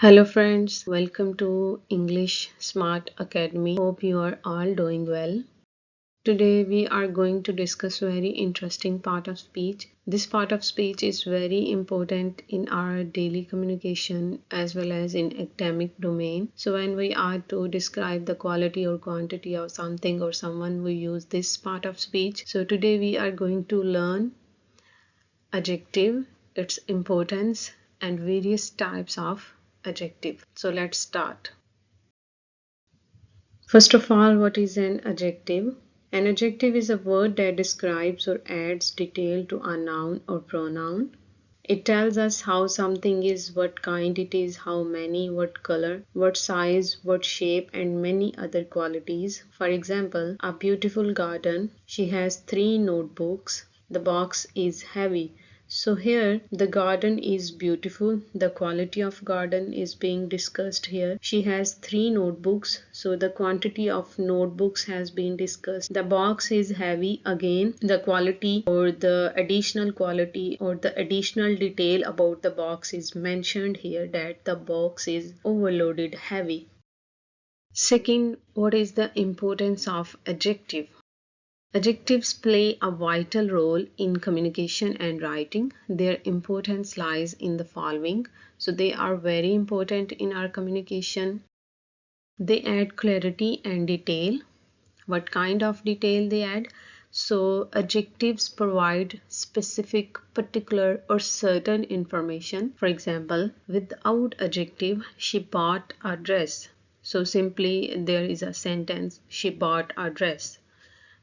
Hello friends, welcome to English Smart Academy. Hope you are all doing well. Today we are going to discuss very interesting part of speech. This part of speech is very important in our daily communication as well as in academic domain. So when we are to describe the quality or quantity of something or someone, we use this part of speech. So today we are going to learn adjective, its importance and various types of adjective. So let's start. First of all, what is an adjective? An adjective is a word that describes or adds detail to a noun or pronoun. It tells us how something is, what kind it is, how many, what color, what size, what shape, and many other qualities. For example, a beautiful garden. She has 3 notebooks. The box is heavy. So here the garden is beautiful. The quality of garden is being discussed here. She has 3 notebooks. So the quantity of notebooks has been discussed. The box is heavy. Again, the quality or the additional quality or the additional detail about the box is mentioned here, that the box is overloaded, heavy. Second, what is the importance of adjective? Adjectives play a vital role in communication and writing. Their importance lies in the following. So they are very important in our communication. They add clarity and detail. What kind of detail they add? So adjectives provide specific, particular or certain information. For example, without adjective, she bought a dress. So simply there is a sentence, she bought a dress.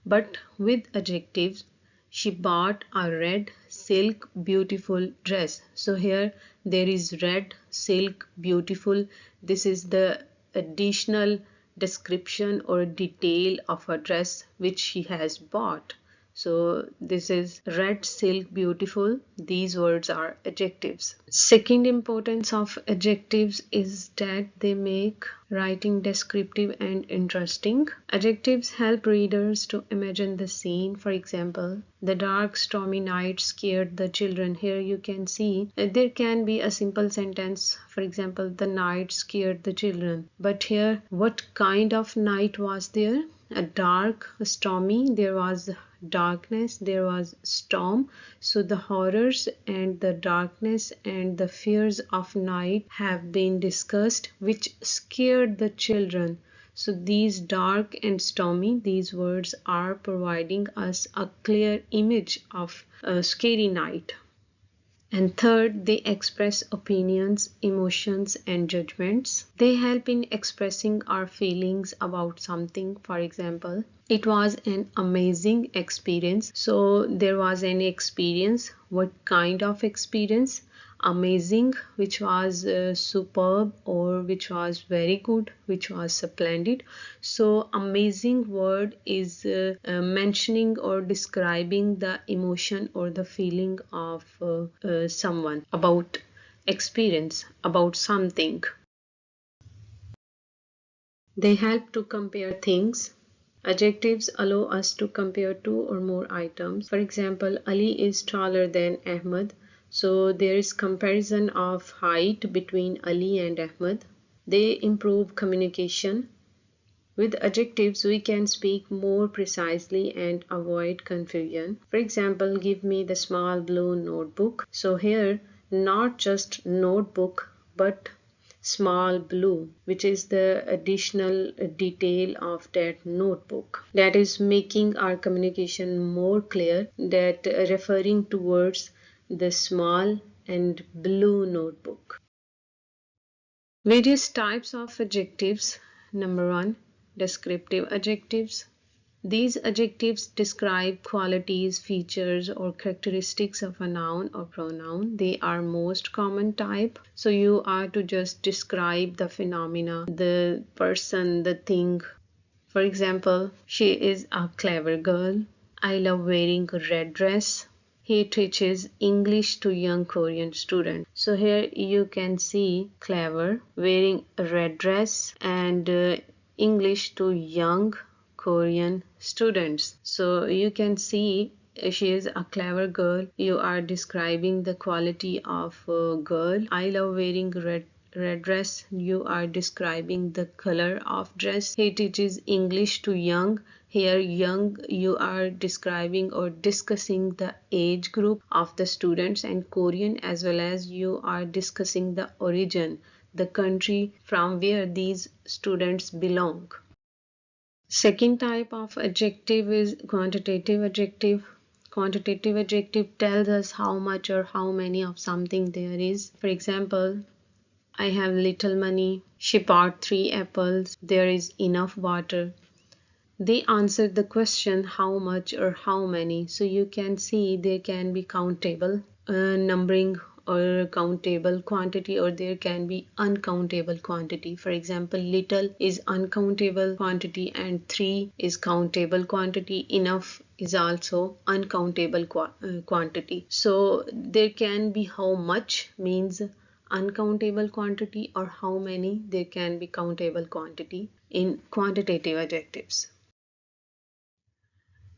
But with adjectives, she bought a red silk beautiful dress. So here there is red silk beautiful. This is the additional description or detail of a dress which she has bought. So this is red silk beautiful. These words are adjectives. Second importance of adjectives is that they make writing descriptive and interesting. Adjectives help readers to imagine the scene. For example, the dark stormy night scared the children. Here you can see there can be a simple sentence. For example, the night scared the children. But here, what kind of night was there? A dark, stormy. There was darkness, there was storm. So the horrors and the darkness and the fears of night have been discussed, which scared the children. So these dark and stormy, these words are providing us a clear image of a scary night. And third, they express opinions, emotions, and judgments. They help in expressing our feelings about something. For example, it was an amazing experience. So there was an experience. What kind of experience? Amazing, which was superb, or which was very good, which was splendid. So amazing word is mentioning or describing the emotion or the feeling of someone about experience, about something. They help to compare things. Adjectives allow us to compare 2 or more items. For example, Ali is taller than Ahmed. So there is comparison of height between Ali and Ahmed. They improve communication. With adjectives, we can speak more precisely and avoid confusion. For example, give me the small blue notebook. So here, not just notebook, but small blue, which is the additional detail of that notebook. That is making our communication more clear, that referring towards the small and blue notebook. Various types of adjectives. Number 1, descriptive adjectives. These adjectives describe qualities, features, or characteristics of a noun or pronoun. They are most common type. So you are to just describe the phenomena, the person, the thing. For example, she is a clever girl. I love wearing a red dress. He teaches English to young Korean students. So here you can see clever, wearing a red dress, and English to young Korean students. So you can see she is a clever girl. You are describing the quality of a girl. I love wearing red dress, you are describing the color of dress. Here it is English to young. Here young, you are describing or discussing the age group of the students, and Korean as well as you are discussing the origin, the country from where these students belong. Second type of adjective is quantitative adjective. Quantitative adjective tells us how much or how many of something there is. For example, I have little money. She bought 3 apples. There is enough water. They answered the question how much or how many. So you can see there can be countable numbering or countable quantity, or there can be uncountable quantity. For example, little is uncountable quantity and 3 is countable quantity. Enough is also uncountable quantity. So there can be how much means uncountable quantity, or how many there can be countable quantity in quantitative adjectives.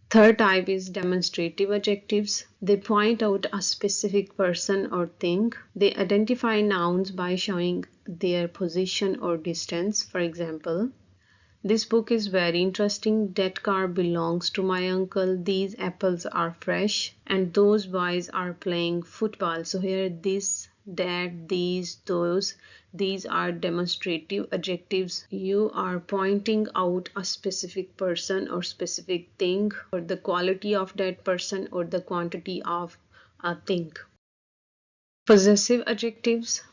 Third type is demonstrative adjectives. They point out a specific person or thing. They identify nouns by showing their position or distance. For example, this book is very interesting. That car belongs to my uncle. These apples are fresh. And those boys are playing football. So here this, that, these, those. These are demonstrative adjectives. You are pointing out a specific person or specific thing, or the quality of that person, or the quantity of a thing. Possessive adjectives.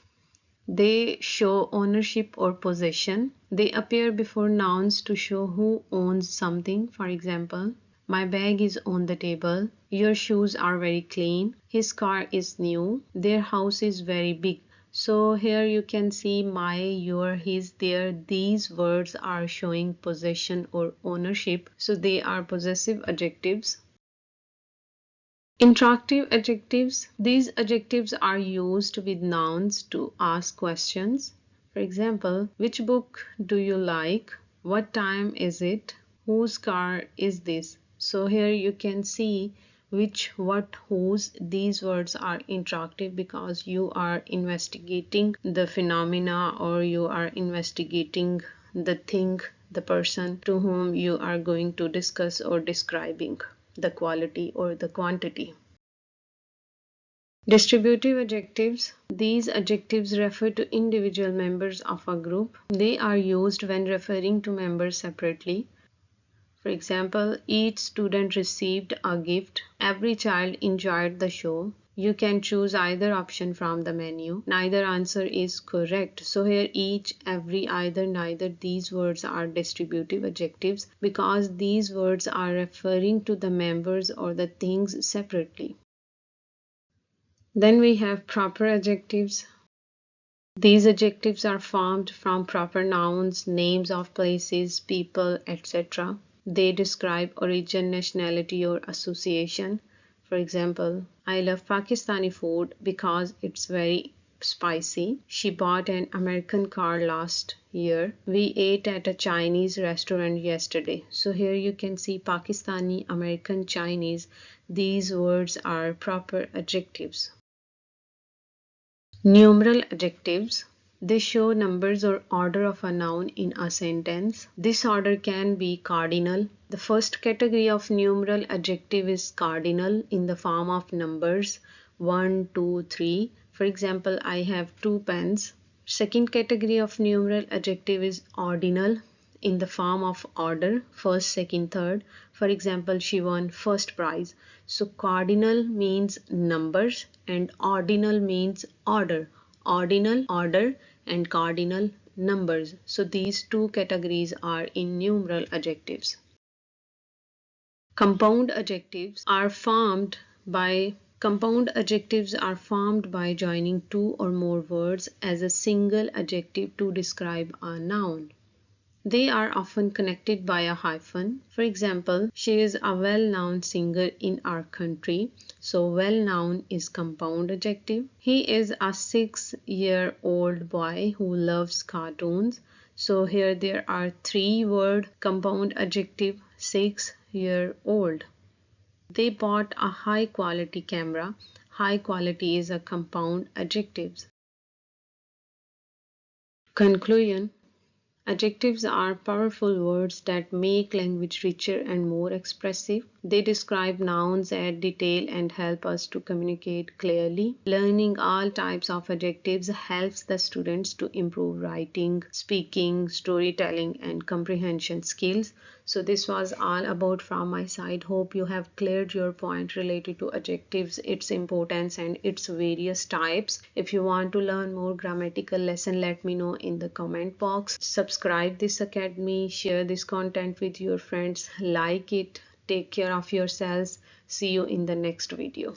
They show ownership or possession. They appear before nouns to show who owns something. For example, my bag is on the table. Your shoes are very clean. His car is new. Their house is very big. So here you can see my, your, his, their. These words are showing possession or ownership. So they are possessive adjectives. Interactive adjectives. These adjectives are used with nouns to ask questions. For example, which book do you like? What time is it? Whose car is this? So here you can see which, what, whose. These words are interactive because you are investigating the phenomena, or you are investigating the thing, the person to whom you are going to discuss or describing the quality or the quantity. Distributive adjectives. These adjectives refer to individual members of a group. They are used when referring to members separately. For example, each student received a gift. Every child enjoyed the show. You can choose either option from the menu. Neither answer is correct. So here each, every, either, neither, these words are distributive adjectives because these words are referring to the members or the things separately. Then we have proper adjectives. These adjectives are formed from proper nouns, names of places, people, etc. They describe origin, nationality, or association. For example, I love Pakistani food because it's very spicy. She bought an American car last year. We ate at a Chinese restaurant yesterday. So here you can see Pakistani, American, Chinese. These words are proper adjectives. Numeral adjectives. They show numbers or order of a noun in a sentence. This order can be cardinal. The first category of numeral adjective is cardinal in the form of numbers 1, 2, 3. For example, I have 2 pens. Second category of numeral adjective is ordinal in the form of order, first, second, third. For example, she won first prize. So cardinal means numbers and ordinal means order. Ordinal, order, and cardinal, numbers. So these two categories are in numeral adjectives. Compound adjectives are formed by joining 2 or more words as a single adjective to describe a noun. They are often connected by a hyphen. For example, she is a well-known singer in our country. So well-known is compound adjective. He is a 6-year-old boy who loves cartoons. So here there are 3-word compound adjective, 6-year-old. They bought a high-quality camera. High quality is a compound adjective. Conclusion. Adjectives are powerful words that make language richer and more expressive. They describe nouns, add detail, and help us to communicate clearly. Learning all types of adjectives helps the students to improve writing, speaking, storytelling, and comprehension skills. So this was all about from my side. Hope you have cleared your point related to adjectives, its importance, and its various types. If you want to learn more grammatical lesson, let me know in the comment box. Subscribe this academy, share this content with your friends, like it, take care of yourselves. See you in the next video.